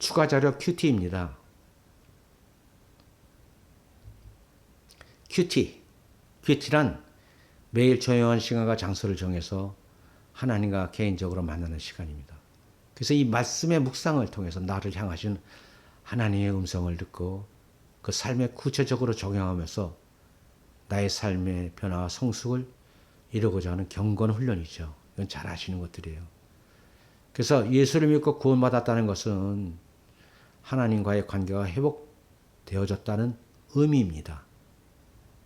추가 자료 큐티입니다. 큐티란 매일 조용한 시간과 장소를 정해서 하나님과 개인적으로 만나는 시간입니다. 그래서 이 말씀의 묵상을 통해서 나를 향하신 하나님의 음성을 듣고 그 삶에 구체적으로 적용하면서 나의 삶의 변화와 성숙을 이루고자 하는 경건 훈련이죠. 이건 잘 아시는 것들이에요. 그래서 예수를 믿고 구원받았다는 것은 하나님과의 관계가 회복되어졌다는 의미입니다.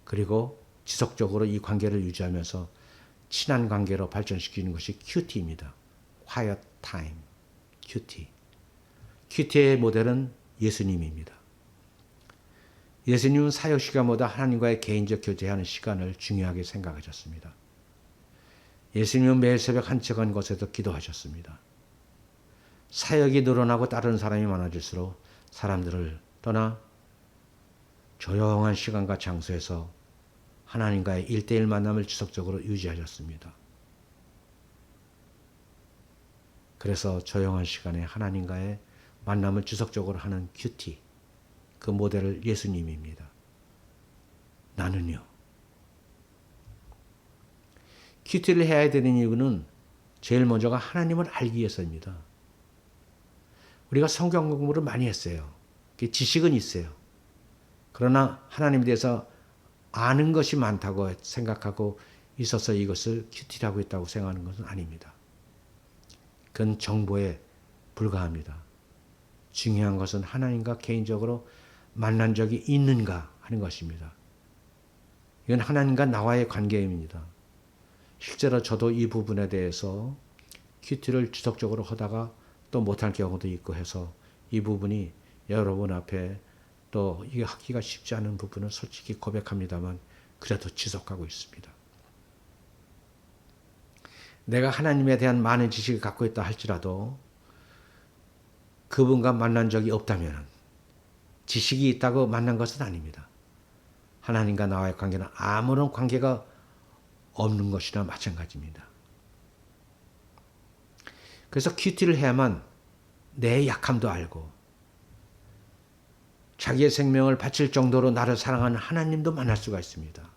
그리고 지속적으로 이 관계를 유지하면서 친한 관계로 발전시키는 것이 큐티입니다. Quiet time, 큐티. 큐티의 모델은 예수님입니다. 예수님은 사역 시간보다 하나님과의 개인적 교제하는 시간을 중요하게 생각하셨습니다. 예수님은 매일 새벽 한적한 곳에서 기도하셨습니다. 사역이 늘어나고 따르는 사람이 많아질수록 사람들을 떠나 조용한 시간과 장소에서 하나님과의 1:1 만남을 지속적으로 유지하셨습니다. 그래서 조용한 시간에 하나님과의 만남을 지속적으로 하는 큐티, 그 모델을 예수님입니다. 나는요. 큐티를 해야 되는 이유는 제일 먼저가 하나님을 알기 위해서입니다. 우리가 성경 공부를 많이 했어요. 지식은 있어요. 그러나 하나님에 대해서 아는 것이 많다고 생각하고 있어서 이것을 큐티라고 했다고 생각하는 것은 아닙니다. 그건 정보에 불과합니다. 중요한 것은 하나님과 개인적으로 만난 적이 있는가 하는 것입니다. 이건 하나님과 나와의 관계입니다. 실제로 저도 이 부분에 대해서 큐티를 지속적으로 하다가 또 못할 경우도 있고 해서 이 부분이 여러분 앞에 또 이게 하기가 쉽지 않은 부분은 솔직히 고백합니다만 그래도 지속하고 있습니다. 내가 하나님에 대한 많은 지식을 갖고 있다 할지라도 그분과 만난 적이 없다면 지식이 있다고 만난 것은 아닙니다. 하나님과 나와의 관계는 아무런 관계가 없는 것이나 마찬가지입니다. 그래서 큐티를 해야만 내 약함도 알고 자기의 생명을 바칠 정도로 나를 사랑하는 하나님도 만날 수가 있습니다.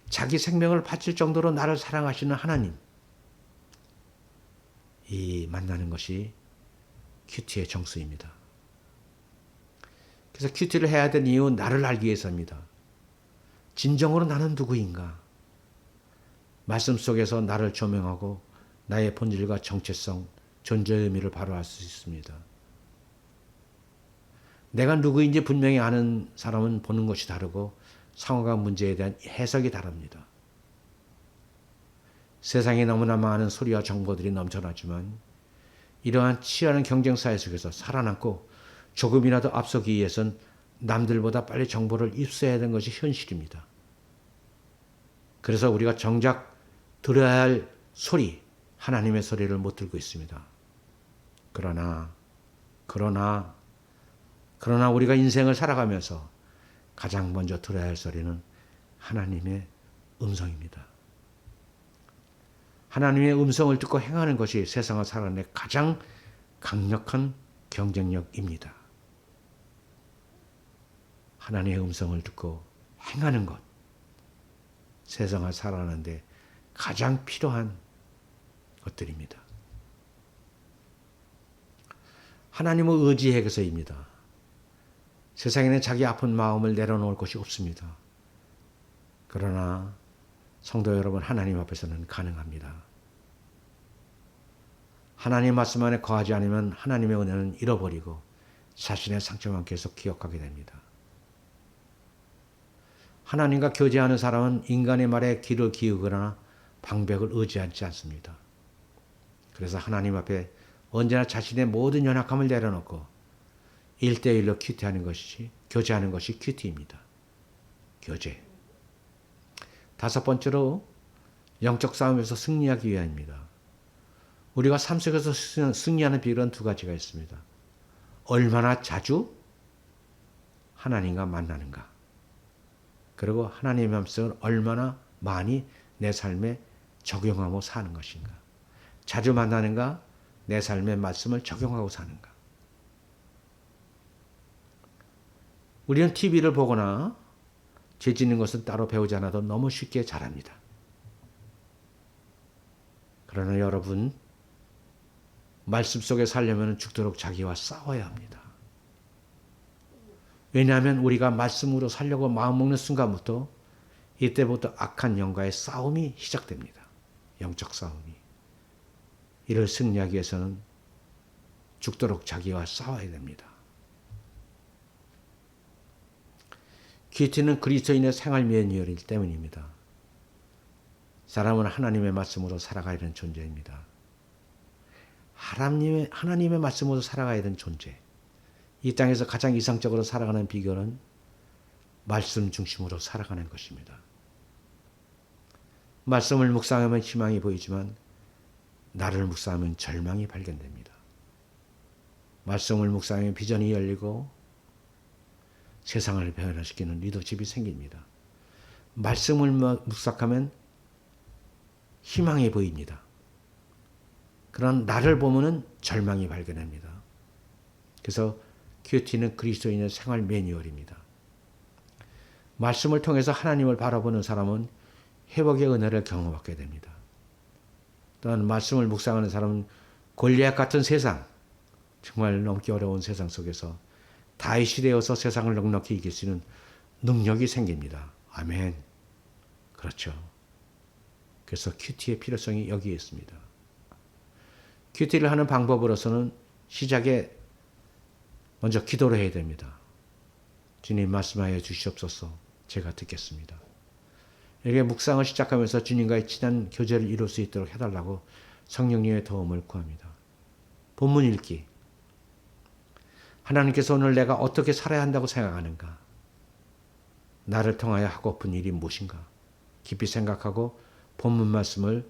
자기 생명을 바칠 정도로 나를 사랑하시는 하나님, 이 만나는 것이 큐티의 정수입니다. 그래서 큐티를 해야 되는 이유는 나를 알기 위해서입니다. 진정으로 나는 누구인가? 말씀 속에서 나를 조명하고 나의 본질과 정체성, 존재의 의미를 바로 알 수 있습니다. 내가 누구인지 분명히 아는 사람은 보는 것이 다르고 상황과 문제에 대한 해석이 다릅니다. 세상에 너무나 많은 소리와 정보들이 넘쳐나지만 이러한 치열한 경쟁사회 속에서 살아남고 조금이라도 앞서기 위해선 남들보다 빨리 정보를 입수해야 하는 것이 현실입니다. 그래서 우리가 정작 들어야 할 소리, 하나님의 소리를 못 들고 있습니다. 그러나 우리가 인생을 살아가면서 가장 먼저 들어야 할 소리는 하나님의 음성입니다. 하나님의 음성을 듣고 행하는 것이 세상을 살아가는 데 가장 강력한 경쟁력입니다. 하나님의 음성을 듣고 행하는 것, 세상을 살아가는 데 가장 필요한 것들입니다. 하나님을 의지해서입니다. 세상에는 자기 아픈 마음을 내려놓을 것이 없습니다. 그러나 성도 여러분, 하나님 앞에서는 가능합니다. 하나님 말씀 안에 거하지 않으면 하나님의 은혜는 잃어버리고 자신의 상처만 계속 기억하게 됩니다. 하나님과 교제하는 사람은 인간의 말에 귀를 기울이거나 방백을 의지하지 않습니다. 그래서 하나님 앞에 언제나 자신의 모든 연약함을 내려놓고 1:1로 교제하는 것이 큐티입니다. 교제. 5번째로 영적 싸움에서 승리하기 위함입니다. 우리가 삶 속에서 승리하는 비결은 2가지가 있습니다. 얼마나 자주 하나님과 만나는가. 그리고 하나님의 말씀을 얼마나 많이 내 삶에 적용하고 사는 것인가. 자주 만나는가, 내 삶의 말씀을 적용하고 사는가. 우리는 TV를 보거나 죄 짓는 것은 따로 배우지 않아도 너무 쉽게 잘합니다. 그러나 여러분, 말씀 속에 살려면 죽도록 자기와 싸워야 합니다. 왜냐하면 우리가 말씀으로 살려고 마음먹는 순간부터 이때부터 악한 영과의 싸움이 시작됩니다. 영적 싸움이. 이를 승리하기 위해서는 죽도록 자기와 싸워야 됩니다. 큐티는 그리스도인의 생활 매뉴얼이기 때문입니다. 사람은 하나님의 말씀으로 살아가야 되는 존재입니다. 하나님의 말씀으로 살아가야 되는 존재. 이 땅에서 가장 이상적으로 살아가는 비결은 말씀 중심으로 살아가는 것입니다. 말씀을 묵상하면 희망이 보이지만 나를 묵상하면 절망이 발견됩니다. 말씀을 묵상하면 비전이 열리고 세상을 변화시키는 리더십이 생깁니다. 말씀을 묵상하면 희망이 보입니다. 그런 나를 보면은 절망이 발견합니다. 그래서 큐티는 그리스도인의 생활 매뉴얼입니다. 말씀을 통해서 하나님을 바라보는 사람은 회복의 은혜를 경험하게 됩니다. 또한 말씀을 묵상하는 사람은 골리앗 같은 세상, 정말 넘기 어려운 세상 속에서 다윗이 되어서 세상을 넉넉히 이길 수 있는 능력이 생깁니다. 아멘. 그렇죠. 그래서 큐티의 필요성이 여기에 있습니다. 큐티를 하는 방법으로서는 시작에 먼저 기도를 해야 됩니다. 주님 말씀하여 주시옵소서. 제가 듣겠습니다. 이렇게 묵상을 시작하면서 주님과의 친한 교제를 이룰 수 있도록 해달라고 성령님의 도움을 구합니다. 본문 읽기. 하나님께서 오늘 내가 어떻게 살아야 한다고 생각하는가? 나를 통하여 하고픈 일이 무엇인가? 깊이 생각하고 본문 말씀을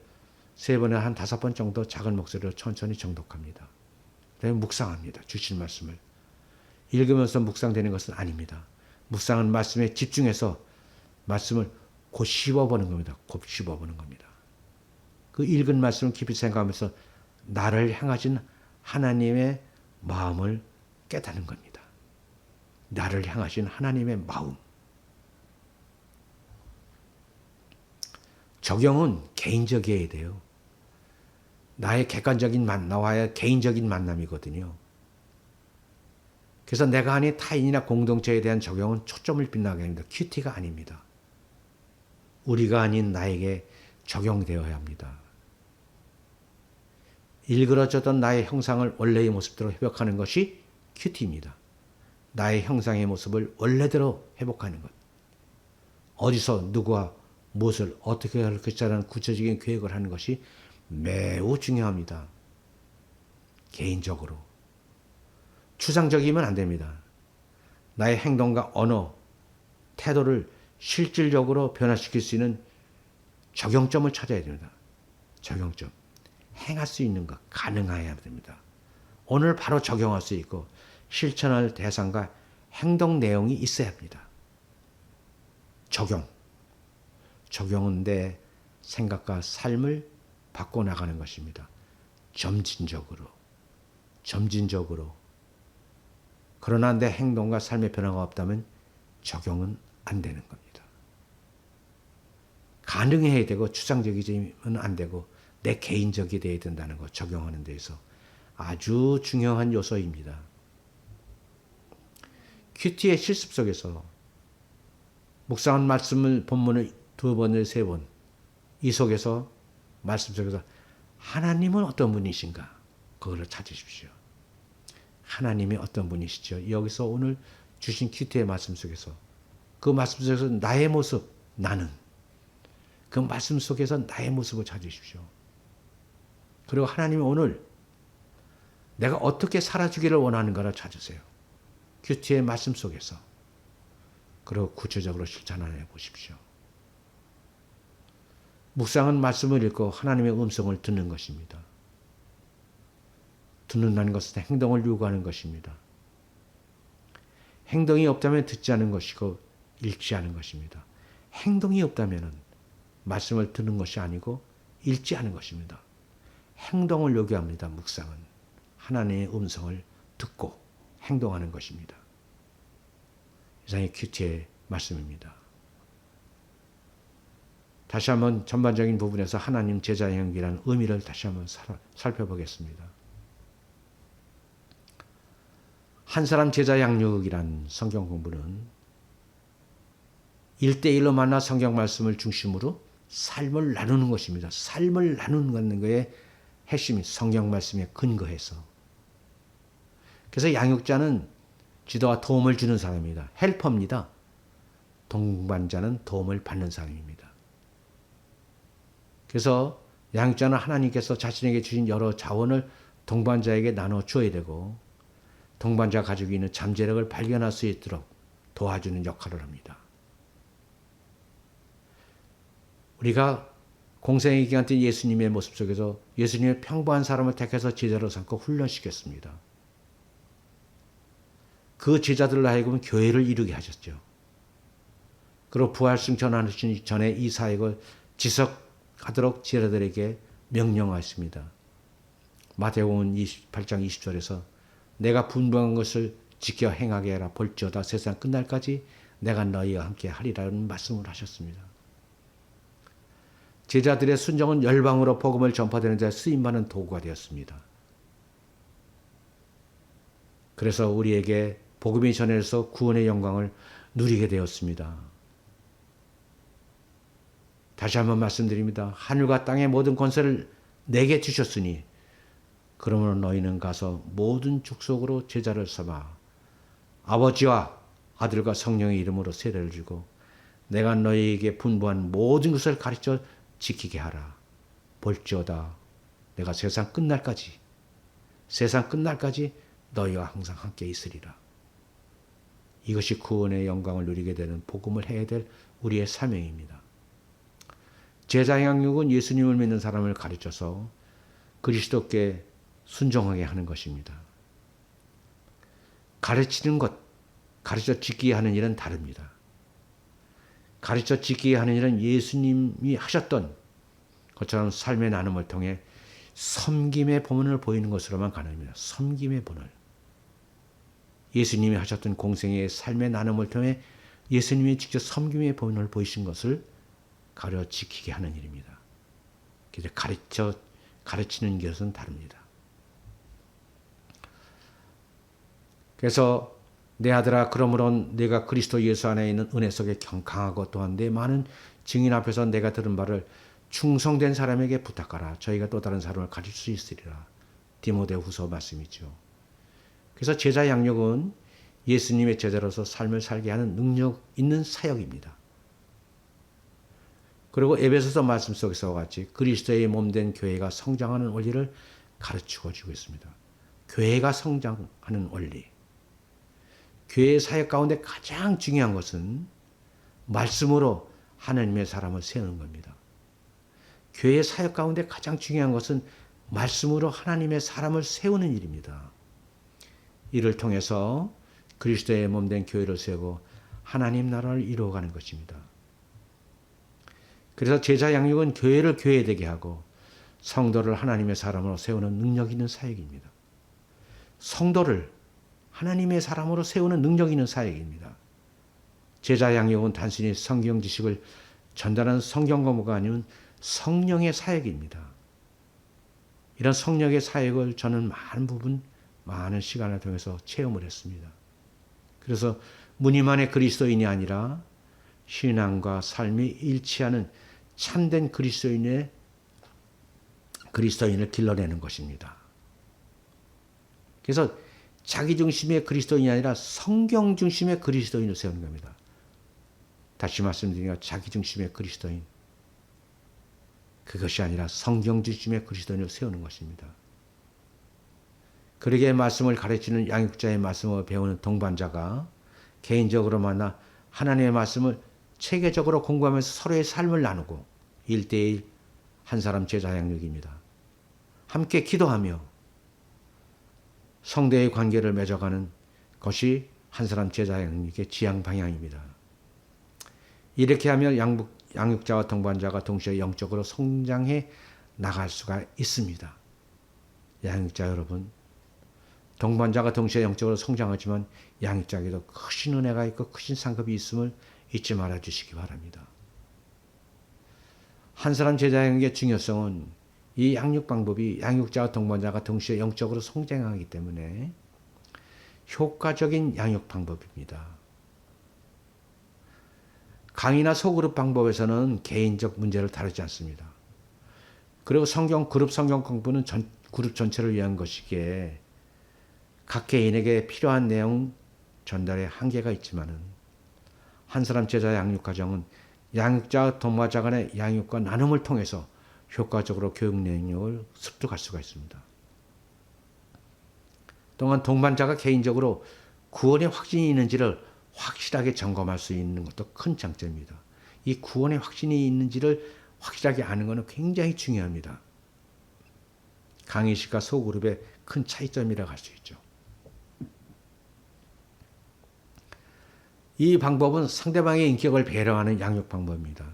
3번에 한 5번 정도 작은 목소리로 천천히 정독합니다. 그다음에 묵상합니다. 주신 말씀을. 읽으면서 묵상되는 것은 아닙니다. 묵상은 말씀에 집중해서 말씀을 곧 씹어보는 겁니다. 곧 씹어보는 겁니다. 그 읽은 말씀을 깊이 생각하면서 나를 향하신 하나님의 마음을 깨닫는 겁니다. 나를 향하신 하나님의 마음. 적용은 개인적이어야 돼요. 나의 객관적인 나와의 개인적인 만남이거든요. 그래서 내가 아닌 타인이나 공동체에 대한 적용은 초점을 빛나게 합니다. 큐티가 아닙니다. 우리가 아닌 나에게 적용되어야 합니다. 일그러졌던 나의 형상을 원래의 모습대로 회복하는 것이 큐티입니다. 나의 형상의 모습을 원래대로 회복하는 것. 어디서 누구와 무엇을 어떻게 할 것이라는 구체적인 계획을 하는 것이 매우 중요합니다. 개인적으로. 추상적이면 안 됩니다. 나의 행동과 언어, 태도를 실질적으로 변화시킬 수 있는 적용점을 찾아야 됩니다. 적용점. 행할 수 있는 것, 가능해야 됩니다. 오늘 바로 적용할 수 있고 실천할 대상과 행동 내용이 있어야 합니다. 적용. 적용은 내 생각과 삶을 바꿔나가는 것입니다. 점진적으로. 그러나 내 행동과 삶의 변화가 없다면 적용은 안 되는 겁니다. 가능해야 되고 추상적이지는 안 되고 내 개인적이 되어야 된다는 것, 적용하는 데에서 아주 중요한 요소입니다. 큐티의 실습 속에서 묵상한 말씀을 본문을 2번, 3번 이 속에서 말씀 속에서 하나님은 어떤 분이신가? 그걸 찾으십시오. 하나님이 어떤 분이시죠? 여기서 오늘 주신 큐티의 말씀 속에서 그 말씀 속에서 나의 모습, 나는 그 말씀 속에서 나의 모습을 찾으십시오. 그리고 하나님이 오늘 내가 어떻게 살아주기를 원하는가를 찾으세요. 큐티의 말씀 속에서. 그리고 구체적으로 실천해 보십시오. 묵상은 말씀을 읽고 하나님의 음성을 듣는 것입니다. 듣는다는 것은 행동을 요구하는 것입니다. 행동이 없다면 듣지 않은 것이고 읽지 않은 것입니다. 행동이 없다면 말씀을 듣는 것이 아니고 읽지 않은 것입니다. 행동을 요구합니다. 묵상은 하나님의 음성을 듣고 행동하는 것입니다. 이상의 큐티의 말씀입니다. 다시 한번 전반적인 부분에서 하나님 제자 양육이라는 의미를 다시 한번 살펴보겠습니다. 한 사람 제자 양육이란 성경 공부는 1대1로 만나 성경 말씀을 중심으로 삶을 나누는 것입니다. 삶을 나누는 것의 핵심이 성경 말씀에 근거해서. 그래서 양육자는 지도와 도움을 주는 사람입니다. 헬퍼입니다. 동반자는 도움을 받는 사람입니다. 그래서 양육자는 하나님께서 자신에게 주신 여러 자원을 동반자에게 나눠 줘야 되고 동반자가 가지고 있는 잠재력을 발견할 수 있도록 도와주는 역할을 합니다. 우리가 공생의 기간 때 예수님의 모습 속에서 예수님의 평범한 사람을 택해서 제자로 삼고 훈련시켰습니다. 그 제자들로 하여금 교회를 이루게 하셨죠. 그리고 부활 승천하시기 전에 이 사역을 지속하도록 제자들에게 명령하십니다. 마태복음 28장 20절에서 내가 분부한 것을 지켜 행하게 하라. 볼지어다 세상 끝날까지 내가 너희와 함께 하리라는 말씀을 하셨습니다. 제자들의 순종은 열방으로 복음을 전파되는 데 쓰임받는 도구가 되었습니다. 그래서 우리에게 복음이 전해져서 구원의 영광을 누리게 되었습니다. 다시 한번 말씀드립니다. 하늘과 땅의 모든 권세를 내게 주셨으니 그러므로 너희는 가서 모든 족속으로 제자를 삼아 아버지와 아들과 성령의 이름으로 세례를 주고 내가 너희에게 분부한 모든 것을 가르쳐 지키게 하라. 볼지어다 내가 세상 끝날까지 너희와 항상 함께 있으리라. 이것이 구원의 영광을 누리게 되는 복음을 해야 될 우리의 사명입니다. 제자 양육은 예수님을 믿는 사람을 가르쳐서 그리스도께 순종하게 하는 것입니다. 가르치는 것, 가르쳐 지키게 하는 일은 다릅니다. 가르쳐 지키게 하는 일은 예수님이 하셨던 것처럼 삶의 나눔을 통해 섬김의 본을 보이는 것으로만 가능합니다. 섬김의 본을. 예수님이 하셨던 공생의 삶의 나눔을 통해 예수님이 직접 섬김의 본을 보이신 것을 가르쳐 지키게 하는 일입니다. 그래서 가르치는 것은 다릅니다. 그래서 내 아들아 그러므로 내가 그리스도 예수 안에 있는 은혜 속에 강하고 또한 내 많은 증인 앞에서 내가 들은 바를 충성된 사람에게 부탁하라. 저희가 또 다른 사람을 가르칠 수 있으리라. 디모데후서 말씀이죠. 그래서 제자 양육은 예수님의 제자로서 삶을 살게 하는 능력 있는 사역입니다. 그리고 에베소서 말씀 속에서 같이 그리스도의 몸된 교회가 성장하는 원리를 가르치고 주고 있습니다. 교회가 성장하는 원리. 교회의 사역 가운데 가장 중요한 것은 말씀으로 하나님의 사람을 세우는 겁니다. 교회의 사역 가운데 가장 중요한 것은 말씀으로 하나님의 사람을 세우는 일입니다. 이를 통해서 그리스도의 몸된 교회를 세우고 하나님 나라를 이루어가는 것입니다. 그래서 제자 양육은 교회를 교회되게 하고 성도를 하나님의 사람으로 세우는 능력 있는 사역입니다. 성도를 하나님의 사람으로 세우는 능력 있는 사역입니다. 제자 양육은 단순히 성경 지식을 전달하는 성경 공부가 아닌 성령의 사역입니다. 이런 성령의 사역을 저는 많은 시간을 통해서 체험을 했습니다. 그래서 무늬만의 그리스도인이 아니라 신앙과 삶이 일치하는 참된 그리스도인을 길러내는 것입니다. 그래서 자기 중심의 그리스도인이 아니라 성경 중심의 그리스도인을 세우는 겁니다. 다시 말씀드리면 자기 중심의 그리스도인. 그것이 아니라 성경 중심의 그리스도인을 세우는 것입니다. 그러기에 말씀을 가르치는 양육자의 말씀을 배우는 동반자가 개인적으로 만나 하나님의 말씀을 체계적으로 공부하면서 서로의 삶을 나누고 1대1 한 사람 제자 양육입니다. 함께 기도하며 성대의 관계를 맺어가는 것이 한 사람 제자 양육의 지향 방향입니다. 이렇게 하면 양육자와 동반자가 동시에 영적으로 성장해 나갈 수가 있습니다. 양육자 여러분, 동반자가 동시에 영적으로 성장하지만 양육자에게도 크신 은혜가 있고 크신 상급이 있음을 잊지 말아 주시기 바랍니다. 한 사람 제자 양육의 중요성은 이 양육 방법이 양육자와 동반자가 동시에 영적으로 성장하기 때문에 효과적인 양육 방법입니다. 강의나 소그룹 방법에서는 개인적 문제를 다루지 않습니다. 그리고 그룹 성경 공부는 그룹 전체를 위한 것이기에 각 개인에게 필요한 내용 전달에 한계가 있지만은 한 사람 제자 양육 과정은 양육자와 동반자 간의 양육과 나눔을 통해서 효과적으로 교육 내용을 습득할 수가 있습니다. 또한 동반자가 개인적으로 구원의 확신이 있는지를 확실하게 점검할 수 있는 것도 큰 장점입니다. 이 구원의 확신이 있는지를 확실하게 아는 것은 굉장히 중요합니다. 강의식과 소그룹의 큰 차이점이라고 할 수 있죠. 이 방법은 상대방의 인격을 배려하는 양육 방법입니다.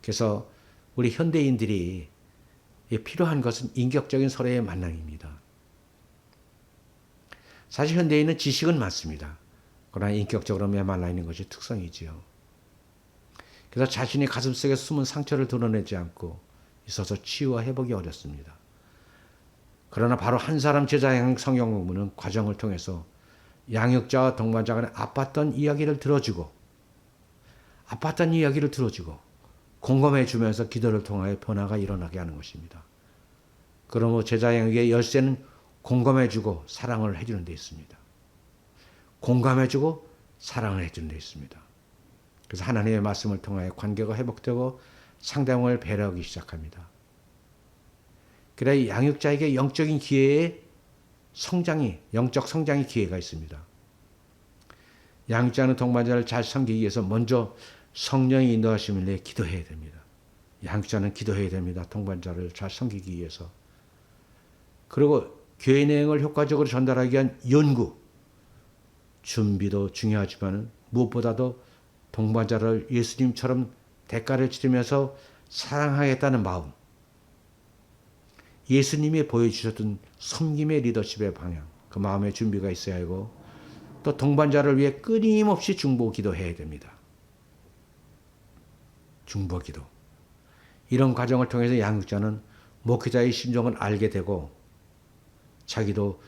그래서 우리 현대인들이 필요한 것은 인격적인 서로의 만남입니다. 사실 현대인은 지식은 많습니다. 그러나 인격적으로 메말라 있는 것이 특성이지요. 그래서 자신의 가슴속에 숨은 상처를 드러내지 않고 있어서 치유와 회복이 어렵습니다. 그러나 바로 한 사람 제자 양육 성경 공부는 과정을 통해서 양육자와 동반자 간에 아팠던 이야기를 들어주고 공감해 주면서 기도를 통하여 변화가 일어나게 하는 것입니다. 그러므로 제자 양육의 열쇠는 공감해 주고 사랑을 해주는 데 있습니다. 공감해 주고 사랑을 해주는 데 있습니다. 그래서 하나님의 말씀을 통하여 관계가 회복되고 상대방을 배려하기 시작합니다. 그래야 양육자에게 영적인 기회에 영적 성장의 기회가 있습니다. 양육자는 동반자를 잘 섬기기 위해서 먼저 성령의 인도하심을 위해 기도해야 됩니다. 양육자는 기도해야 됩니다. 동반자를 잘 섬기기 위해서. 그리고 교회 내용을 효과적으로 전달하기 위한 연구, 준비도 중요하지만 무엇보다도 동반자를 예수님처럼 대가를 치르면서 사랑하겠다는 마음, 예수님이 보여주셨던 섬김의 리더십의 방향, 그 마음의 준비가 있어야 하고 또 동반자를 위해 끊임없이 중보 기도해야 됩니다. 중보 기도. 이런 과정을 통해서 양육자는 목회자의 심정을 알게 되고 자기도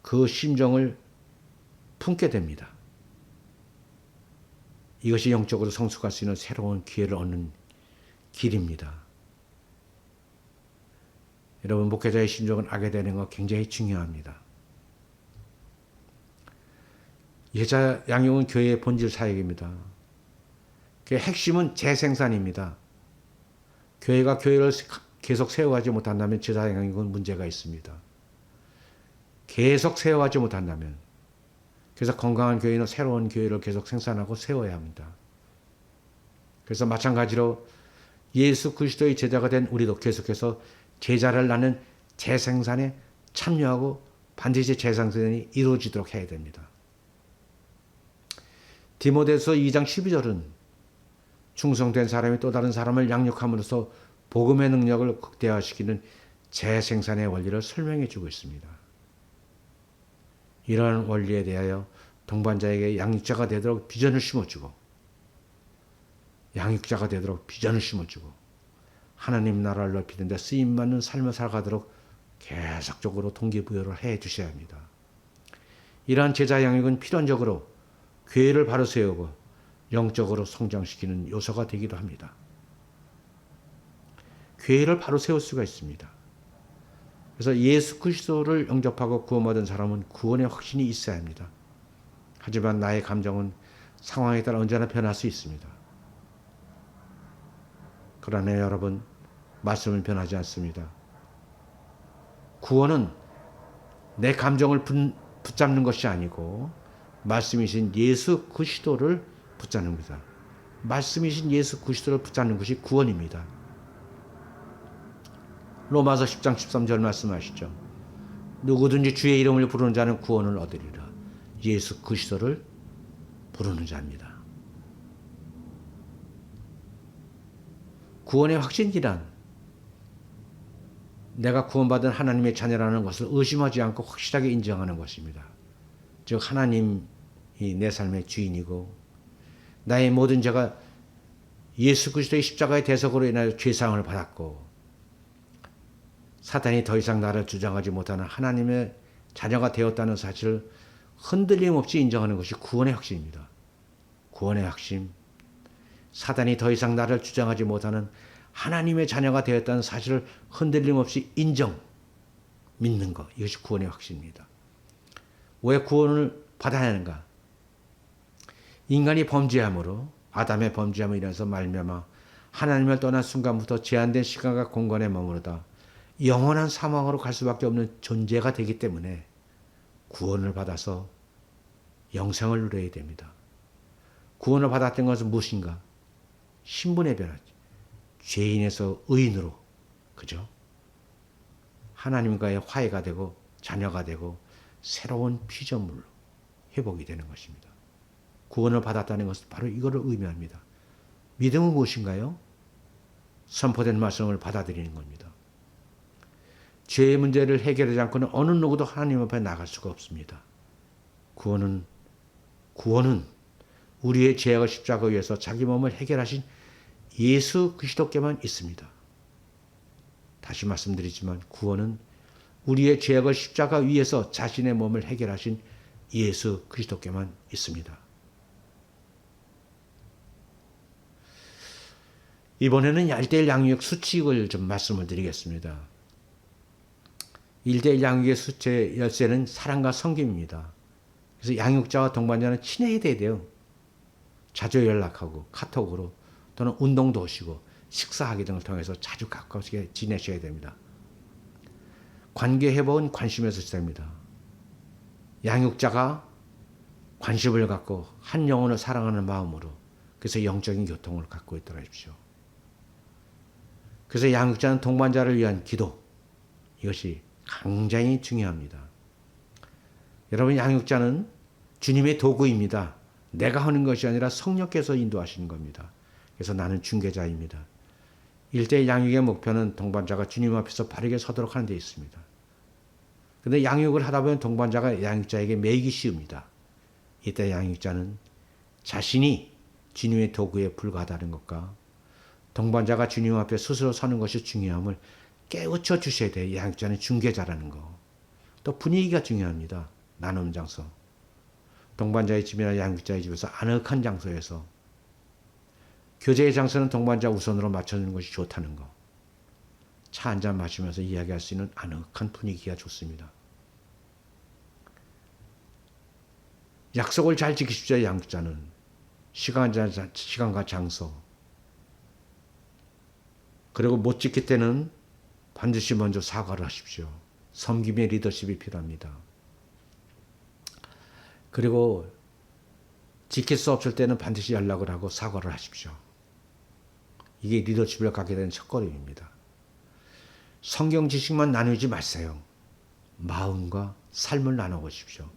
그 심정을 품게 됩니다. 이것이 영적으로 성숙할 수 있는 새로운 기회를 얻는 길입니다. 여러분, 목회자의 심정을 알게 되는 것 굉장히 중요합니다. 제자 양육은 교회의 본질 사역입니다. 그 핵심은 재생산입니다. 교회가 교회를 계속 세워가지 못한다면 제자 양육은 문제가 있습니다. 계속 세워가지 못한다면, 그래서 건강한 교회는 새로운 교회를 계속 생산하고 세워야 합니다. 그래서 마찬가지로 예수 그리스도의 제자가 된 우리도 계속해서 제자를 낳는 재생산에 참여하고 반드시 재생산이 이루어지도록 해야 됩니다. 디모데서 2장 12절은 충성된 사람이 또 다른 사람을 양육함으로써 복음의 능력을 극대화시키는 재생산의 원리를 설명해 주고 있습니다. 이러한 원리에 대하여 동반자에게 양육자가 되도록 비전을 심어주고 하나님 나라를 넓히는 데 쓰임받는 삶을 살아가도록 계속적으로 동기부여를 해 주셔야 합니다. 이러한 제자 양육은 필연적으로 교회를 바로 세우고 영적으로 성장시키는 요소가 되기도 합니다. 교회를 바로 세울 수가 있습니다. 그래서 예수 그리스도를 영접하고 구원받은 사람은 구원의 확신이 있어야 합니다. 하지만 나의 감정은 상황에 따라 언제나 변할 수 있습니다. 그러나 여러분, 말씀은 변하지 않습니다. 구원은 내 감정을 붙잡는 것이 아니고 말씀이신 예수 그리스도를 붙잡는 겁니다. 말씀이신 예수 그리스도를 붙잡는 것이 구원입니다. 로마서 10장 13절 말씀하시죠. 누구든지 주의 이름을 부르는 자는 구원을 얻으리라. 예수 그리스도를 부르는 자입니다. 구원의 확신이란 내가 구원받은 하나님의 자녀라는 것을 의심하지 않고 확실하게 인정하는 것입니다. 즉 하나님이 내 삶의 주인이고 나의 모든 죄가 예수 그리스도의 십자가의 대속으로 인하여 죄사함을 받았고 사탄이 더 이상 나를 주장하지 못하는 하나님의 자녀가 되었다는 사실을 흔들림 없이 인정하는 것이 구원의 확신입니다. 구원의 확신. 사탄이 더 이상 나를 주장하지 못하는 하나님의 자녀가 되었다는 사실을 흔들림 없이 인정, 믿는 것. 이것이 구원의 확신입니다. 왜 구원을 받아야 하는가? 인간이 범죄함으로 아담의 범죄함으로 인해서 말미암아 하나님을 떠난 순간부터 제한된 시간과 공간에 머무르다 영원한 사망으로 갈 수밖에 없는 존재가 되기 때문에 구원을 받아서 영생을 누려야 됩니다. 구원을 받았던 것은 무엇인가? 신분의 변화지. 죄인에서 의인으로, 그죠? 하나님과의 화해가 되고 자녀가 되고 새로운 피조물로 회복이 되는 것입니다. 구원을 받았다는 것은 바로 이거를 의미합니다. 믿음은 무엇인가요? 선포된 말씀을 받아들이는 겁니다. 죄의 문제를 해결하지 않고는 어느 누구도 하나님 앞에 나갈 수가 없습니다. 구원은 우리의 죄악을 십자가 위에서 자기 몸을 해결하신 예수 그리스도께만 있습니다. 다시 말씀드리지만 구원은 우리의 죄악을 십자가 위에서 자신의 몸을 해결하신 예수 그리스도께만 있습니다. 이번에는 1:1 양육 수칙을 좀 말씀을 드리겠습니다. 1:1 양육의 수칙 열쇠는 사랑과 섬김입니다. 그래서 양육자와 동반자는 친해야 돼요. 자주 연락하고 카톡으로 또는 운동도 오시고 식사하기 등을 통해서 자주 가깝게 지내셔야 됩니다. 관계 회복은 관심에서 시작됩니다. 양육자가 관심을 갖고 한 영혼을 사랑하는 마음으로 그래서 영적인 교통을 갖고 있도록 하십시오. 그래서 양육자는 동반자를 위한 기도, 이것이 굉장히 중요합니다. 여러분, 양육자는 주님의 도구입니다. 내가 하는 것이 아니라 성령께서 인도하시는 겁니다. 그래서 나는 중개자입니다. 1:1 양육의 목표는 동반자가 주님 앞에서 바르게 서도록 하는 데 있습니다. 그런데 양육을 하다 보면 동반자가 양육자에게 매이기 쉬웁니다. 이때 양육자는 자신이 주님의 도구에 불과하다는 것과 동반자가 주님 앞에 스스로 서는 것이 중요함을 깨우쳐 주셔야 돼요. 양육자는 중개자라는 거. 또 분위기가 중요합니다. 나눔 장소. 동반자의 집이나 양육자의 집에서 아늑한 장소에서 교제의 장소는 동반자 우선으로 맞춰주는 것이 좋다는 거. 차 한잔 마시면서 이야기할 수 있는 아늑한 분위기가 좋습니다. 약속을 잘 지키십시오. 양육자는. 시간과 장소. 그리고 못 지킬 때는 반드시 먼저 사과를 하십시오. 섬김의 리더십이 필요합니다. 그리고 지킬 수 없을 때는 반드시 연락을 하고 사과를 하십시오. 이게 리더십을 갖게 되는 첫걸음입니다. 성경 지식만 나누지 마세요. 마음과 삶을 나눠보십시오.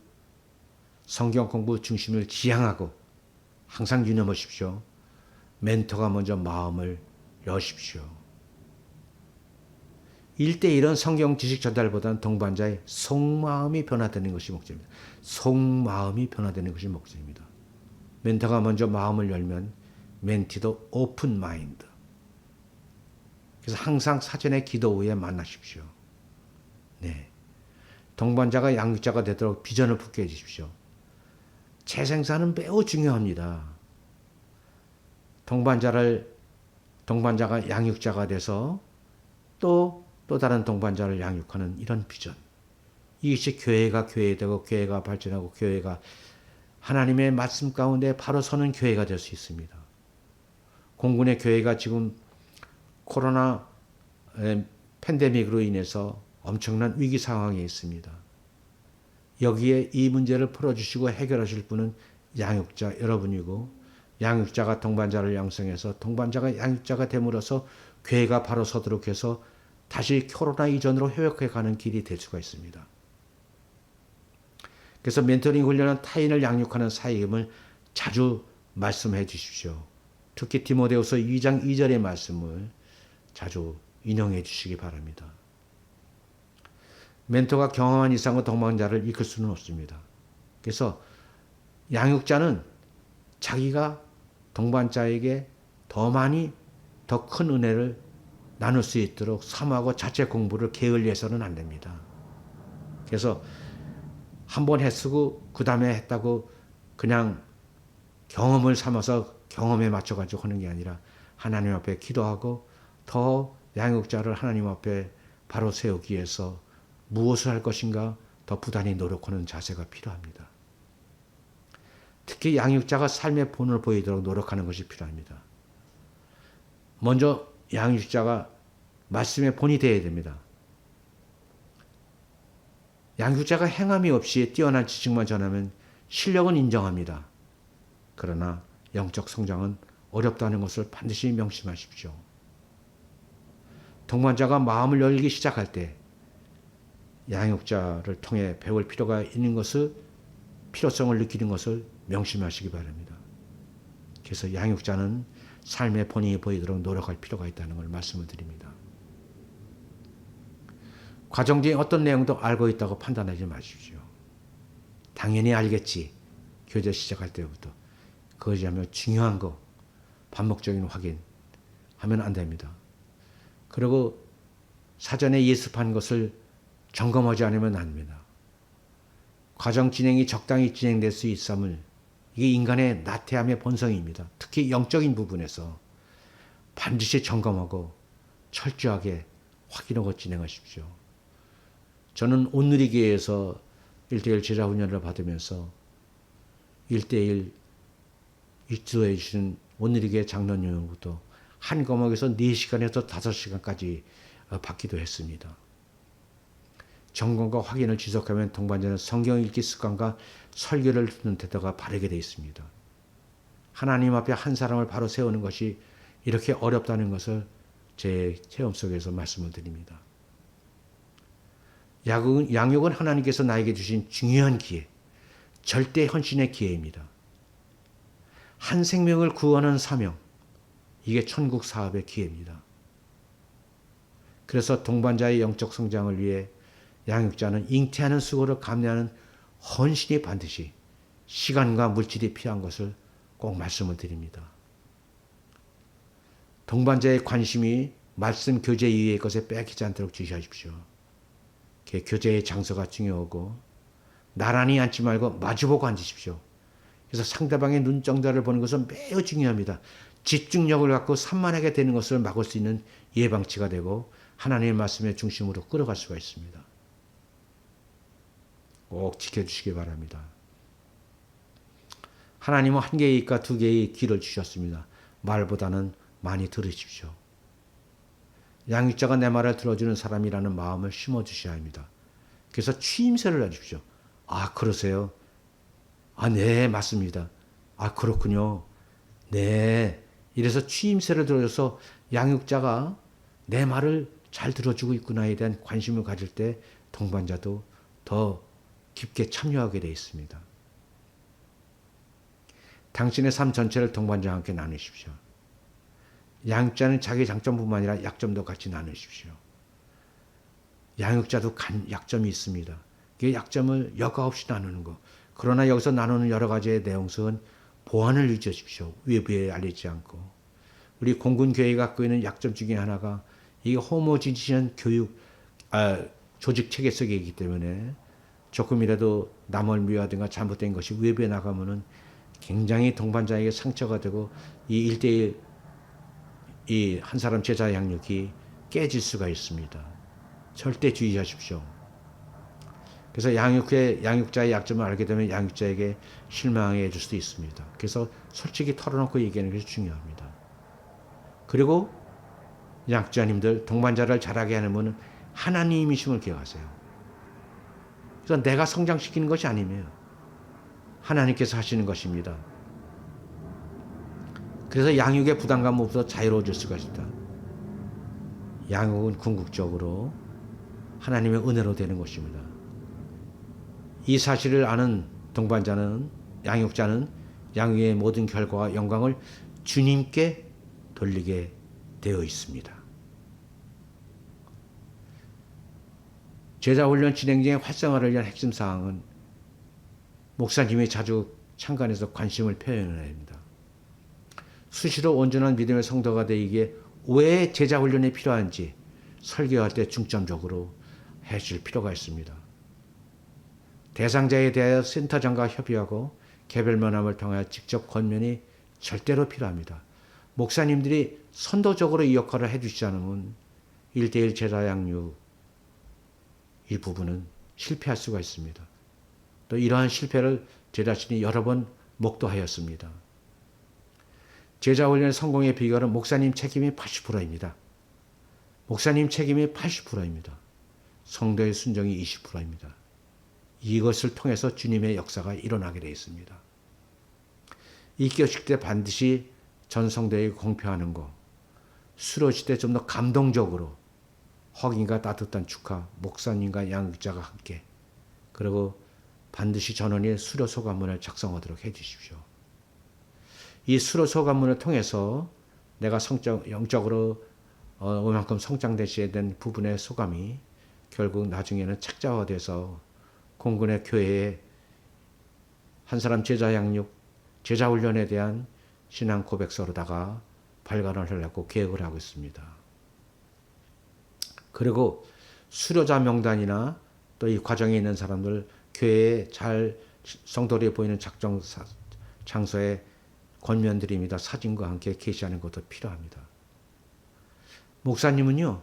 성경 공부 중심을 지향하고 항상 유념하십시오. 멘토가 먼저 마음을 여십시오. 1:1은 성경 지식 전달보다는 동반자의 속마음이 변화되는 것이 목적입니다. 속마음이 변화되는 것이 목적입니다. 멘토가 먼저 마음을 열면 멘티도 오픈 마인드. 그래서 항상 사전에 기도 후에 만나십시오. 네. 동반자가 양육자가 되도록 비전을 품게 해주십시오. 재생산은 매우 중요합니다. 동반자가 양육자가 돼서 또 다른 동반자를 양육하는 이런 비전. 이것이 교회가 교회되고 교회가 발전하고 교회가 하나님의 말씀 가운데 바로 서는 교회가 될 수 있습니다. 공군의 교회가 지금 코로나 팬데믹으로 인해서 엄청난 위기 상황에 있습니다. 여기에 이 문제를 풀어주시고 해결하실 분은 양육자 여러분이고 양육자가 동반자를 양성해서 동반자가 양육자가 됨으로써 교회가 바로 서도록 해서 다시 코로나 이전으로 회복해가는 길이 될 수가 있습니다. 그래서 멘토링 훈련은 타인을 양육하는 사역임을 자주 말씀해 주십시오. 특히 디모데후서 2장 2절의 말씀을 자주 인용해 주시기 바랍니다. 멘토가 경험한 이상은 동반자를 이끌 수는 없습니다. 그래서 양육자는 자기가 동반자에게 더 많이 더 큰 은혜를 나눌 수 있도록 사모하고 자체 공부를 게을리해서는 안 됩니다. 그래서 한 번 했쓰고 그 다음에 했다고 그냥 경험을 삼아서 경험에 맞춰가지고 하는 게 아니라 하나님 앞에 기도하고 더 양육자를 하나님 앞에 바로 세우기 위해서 무엇을 할 것인가 더 부단히 노력하는 자세가 필요합니다. 특히 양육자가 삶의 본을 보이도록 노력하는 것이 필요합니다. 먼저 양육자가 말씀의 본이 되어야 됩니다. 양육자가 행함이 없이 뛰어난 지식만 전하면 실력은 인정합니다. 그러나 영적 성장은 어렵다는 것을 반드시 명심하십시오. 동반자가 마음을 열기 시작할 때 양육자를 통해 배울 필요가 있는 것을 필요성을 느끼는 것을 명심하시기 바랍니다. 그래서 양육자는 삶의 본이 보이도록 노력할 필요가 있다는 걸 말씀을 드립니다. 과정 중에 어떤 내용도 알고 있다고 판단하지 마십시오. 당연히 알겠지. 교제 시작할 때부터. 그것이 하면 중요한 거, 반복적인 확인 하면 안 됩니다. 그리고 사전에 예습한 것을 점검하지 않으면 안 됩니다. 과정 진행이 적당히 진행될 수 있음을 이게 인간의 나태함의 본성입니다. 특히 영적인 부분에서 반드시 점검하고 철저하게 확인하고 진행하십시오. 저는 온누리교회에서 1:1 제자 훈련을 받으면서 1:1 인도해 주신 온누리교회 장로님으로부터 한 과목에서 4시간에서 5시간까지 받기도 했습니다. 점검과 확인을 지속하면 동반자는 성경 읽기 습관과 설교를 듣는 태도가 바르게 되어 있습니다. 하나님 앞에 한 사람을 바로 세우는 것이 이렇게 어렵다는 것을 제 체험 속에서 말씀을 드립니다. 양육은 하나님께서 나에게 주신 중요한 기회, 절대 헌신의 기회입니다. 한 생명을 구원하는 사명, 이게 천국 사업의 기회입니다. 그래서 동반자의 영적 성장을 위해 양육자는 잉태하는 수고를 감내하는 헌신이 반드시 시간과 물질이 필요한 것을 꼭 말씀을 드립니다. 동반자의 관심이 말씀 교제 이외의 것에 뺏기지 않도록 주시하십시오. 교제의 장소가 중요하고 나란히 앉지 말고 마주보고 앉으십시오. 그래서 상대방의 눈정자를 보는 것은 매우 중요합니다. 집중력을 갖고 산만하게 되는 것을 막을 수 있는 예방치가 되고 하나님의 말씀의 중심으로 끌어갈 수가 있습니다. 꼭 지켜주시기 바랍니다. 하나님은 한 개의 입과 두 개의 귀를 주셨습니다. 말보다는 많이 들으십시오. 양육자가 내 말을 들어주는 사람이라는 마음을 심어주셔야 합니다. 그래서 취임새를 놔주십시오. 아, 그러세요? 아, 네, 맞습니다. 아, 그렇군요. 네. 이래서 취임새를 들어줘서 양육자가 내 말을 잘 들어주고 있구나에 대한 관심을 가질 때 동반자도 더 깊게 참여하게 되어 있습니다. 당신의 삶 전체를 동반자와 함께 나누십시오. 양육자는 자기 장점뿐만 아니라 약점도 같이 나누십시오. 양육자도 약점이 있습니다. 그 약점을 여과 없이 나누는 것. 그러나 여기서 나누는 여러 가지의 내용성은 보완을 유지하십시오. 외부에 알리지 않고. 우리 공군교회가 갖고 있는 약점 중에 하나가 이게 호모지니션 교육, 조직 체계 속에 있기 때문에 조금이라도 남을 미워하든가 잘못된 것이 외부에 나가면은 굉장히 동반자에게 상처가 되고 이 1:1 이 한 사람 제자 양육이 깨질 수가 있습니다. 절대 주의하십시오. 그래서 양육자의 약점을 알게 되면 양육자에게 실망해 줄 수도 있습니다. 그래서 솔직히 털어놓고 얘기하는 것이 중요합니다. 그리고 양육자님들 동반자를 잘하게 하는 분은 하나님이심을 기억하세요. 그래서 내가 성장시키는 것이 아니에요. 하나님께서 하시는 것입니다. 그래서 양육의 부담감으로부터 자유로워질 수가 있다. 양육은 궁극적으로 하나님의 은혜로 되는 것입니다. 이 사실을 아는 동반자는, 양육자는 양육의 모든 결과와 영광을 주님께 돌리게 되어 있습니다. 제자훈련 진행 중에 활성화를 위한 핵심 사항은 목사님이 자주 참관해서 관심을 표현해야 합니다. 수시로 온전한 믿음의 성도가 되기에 왜 제자훈련이 필요한지 설교할 때 중점적으로 해줄 필요가 있습니다. 대상자에 대하여 센터장과 협의하고 개별 면함을 통하여 직접 권면이 절대로 필요합니다. 목사님들이 선도적으로 이 역할을 해주지 않으면 1대1 제자 양육 이 부분은 실패할 수가 있습니다. 또 이러한 실패를 제 자신이 여러 번 목도하였습니다. 제자훈련의 성공의 비결은 목사님 책임이 80%입니다. 목사님 책임이 80%입니다. 성도의 순종이 20%입니다. 이것을 통해서 주님의 역사가 일어나게 되어 있습니다. 입교식 때 반드시 전 성도에게 공표하는 것, 수료식 때 좀 더 감동적으로 확인과 따뜻한 축하, 목사님과 양육자가 함께, 그리고 반드시 전원이 수료 소감문을 작성하도록 해주십시오. 이 수료 소감문을 통해서 내가 영적으로 이만큼 성장되셔야 된 부분의 소감이 결국 나중에는 책자화돼서 공군의 교회에 한 사람 제자 양육, 제자 훈련에 대한 신앙 고백서로다가 발간을 하려고 계획을 하고 있습니다. 그리고 수료자 명단이나 또 이 과정에 있는 사람들 교회에 잘 성도들이 보이는 작정 장소에 권면드립니다. 사진과 함께 게시하는 것도 필요합니다. 목사님은요,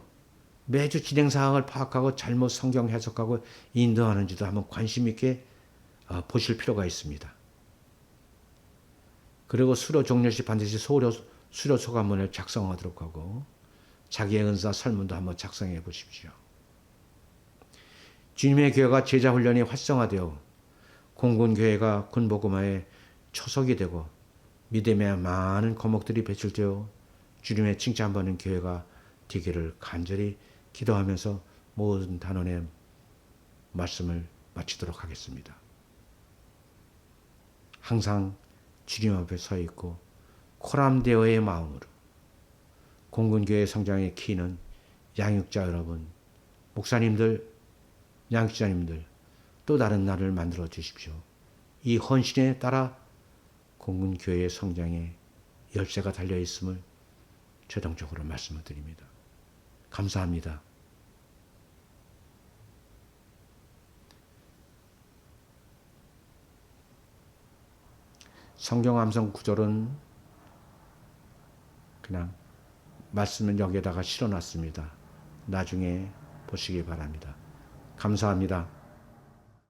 매주 진행 사항을 파악하고 잘못 성경 해석하고 인도하는지도 한번 관심 있게 보실 필요가 있습니다. 그리고 수료 종료 시 반드시 수료 소감문을 작성하도록 하고 자기의 은사 설문도 한번 작성해 보십시오. 주님의 교회가 제자훈련이 활성화되어 공군교회가 군복음화의 초석이 되고 믿음의 많은 거목들이 배출되어 주님의 칭찬받는 교회가 되기를 간절히 기도하면서 모든 단원의 말씀을 마치도록 하겠습니다. 항상 주님 앞에 서 있고 코람데오의 마음으로 공군교회 성장의 키는 양육자 여러분, 목사님들, 양육자님들, 또 다른 날을 만들어 주십시오. 이 헌신에 따라 공군교회의 성장에 열쇠가 달려 있음을 최종적으로 말씀을 드립니다. 감사합니다. 성경 암송 구절은 그냥 말씀은 여기에다가 실어놨습니다. 나중에 보시기 바랍니다. 감사합니다.